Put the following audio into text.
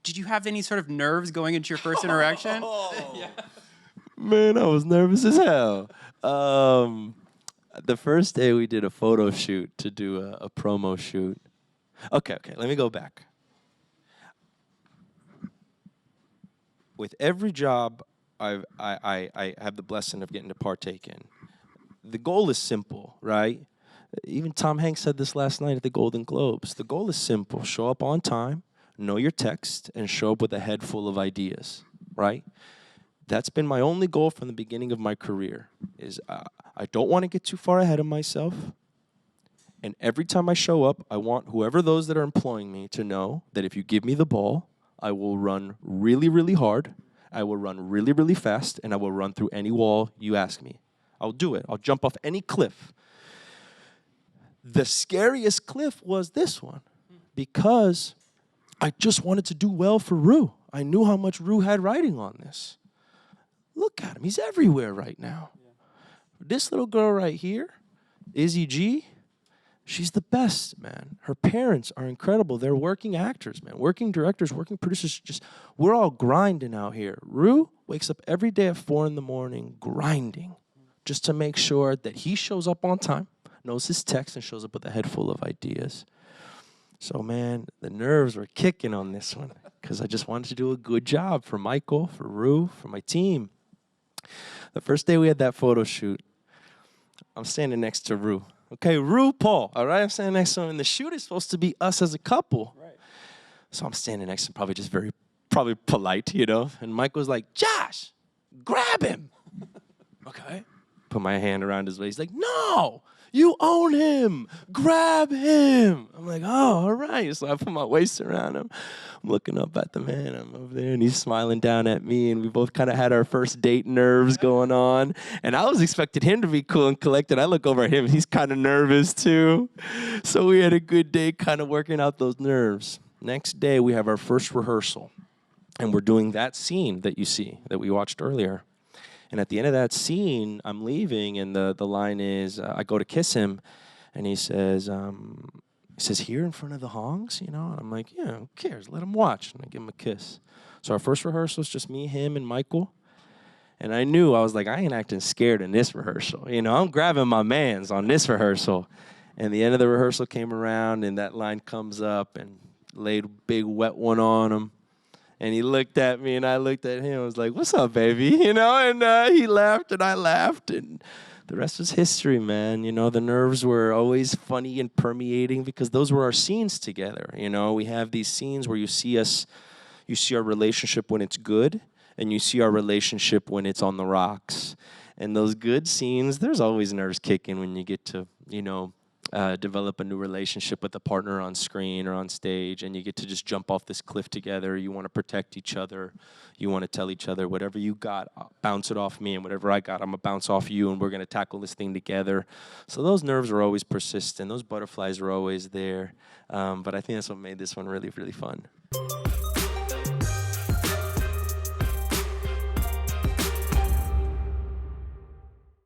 did you have any sort of nerves going into your first interaction? Yeah. Man, I was nervous as hell. The first day we did a photo shoot to do a promo shoot. Okay, let me go back. With every job I have the blessing of getting to partake in, the goal is simple, right? Even Tom Hanks said this last night at the Golden Globes. The goal is simple. Show up on time, know your text, and show up with a head full of ideas, right? That's been my only goal from the beginning of my career, is I don't want to get too far ahead of myself. And every time I show up, I want whoever those that are employing me to know that if you give me the ball, I will run really, really hard, I will run really, really fast, and I will run through any wall you ask me. I'll do it. I'll jump off any cliff. The scariest cliff was this one, because I just wanted to do well for Ru. I knew how much Ru had riding on this. Look at him. He's everywhere right now. Yeah. This little girl right here, Izzy G, she's the best, man. Her parents are incredible. They're working actors, man. Working directors, working producers. Just, we're all grinding out here. Ru wakes up every day at 4 in the morning grinding just to make sure that he shows up on time, knows his text, and shows up with a head full of ideas. So, man, the nerves were kicking on this one because I just wanted to do a good job for Michael, for Ru, for my team. The first day we had that photo shoot, I'm standing next to Ru. Okay, RuPaul, all right? I'm standing next to him, and the shoot is supposed to be us as a couple. Right. So I'm standing next to him, probably just probably polite, you know? And Michael's like, Josh, grab him. Okay. Put my hand around his waist. He's like, no, you own him. Grab him. I'm like, oh, all right. So I put my waist around him. I'm looking up at the man. I'm over there, and he's smiling down at me, and we both kind of had our first date nerves going on. And I was expecting him to be cool and collected. I look over at him. He's kind of nervous, too. So we had a good day kind of working out those nerves. Next day, we have our first rehearsal, and we're doing that scene that you see, that we watched earlier. And at the end of that scene, I'm leaving, and the line is, I go to kiss him, and he says, here in front of the hongs, you know? And I'm like, yeah, who cares? Let him watch. And I give him a kiss. So our first rehearsal is just me, him, and Michael. And I was like, I ain't acting scared in this rehearsal. You know, I'm grabbing my mans on this rehearsal. And the end of the rehearsal came around, and that line comes up, and laid a big wet one on him. And he looked at me, and I looked at him. I was like, what's up, baby? You know, and he laughed, and I laughed, and the rest was history, man. You know, the nerves were always funny and permeating because those were our scenes together. You know, we have these scenes where you see our relationship when it's good, and you see our relationship when it's on the rocks. And those good scenes, there's always nerves kicking when you get to, you know, develop a new relationship with a partner on screen or on stage, and you get to just jump off this cliff together. You want to protect each other. You want to tell each other, whatever you got, bounce it off me, and whatever I got, I'm going to bounce off you, and we're going to tackle this thing together. So those nerves are always persistent. Those butterflies are always there. But I think that's what made this one really, really fun.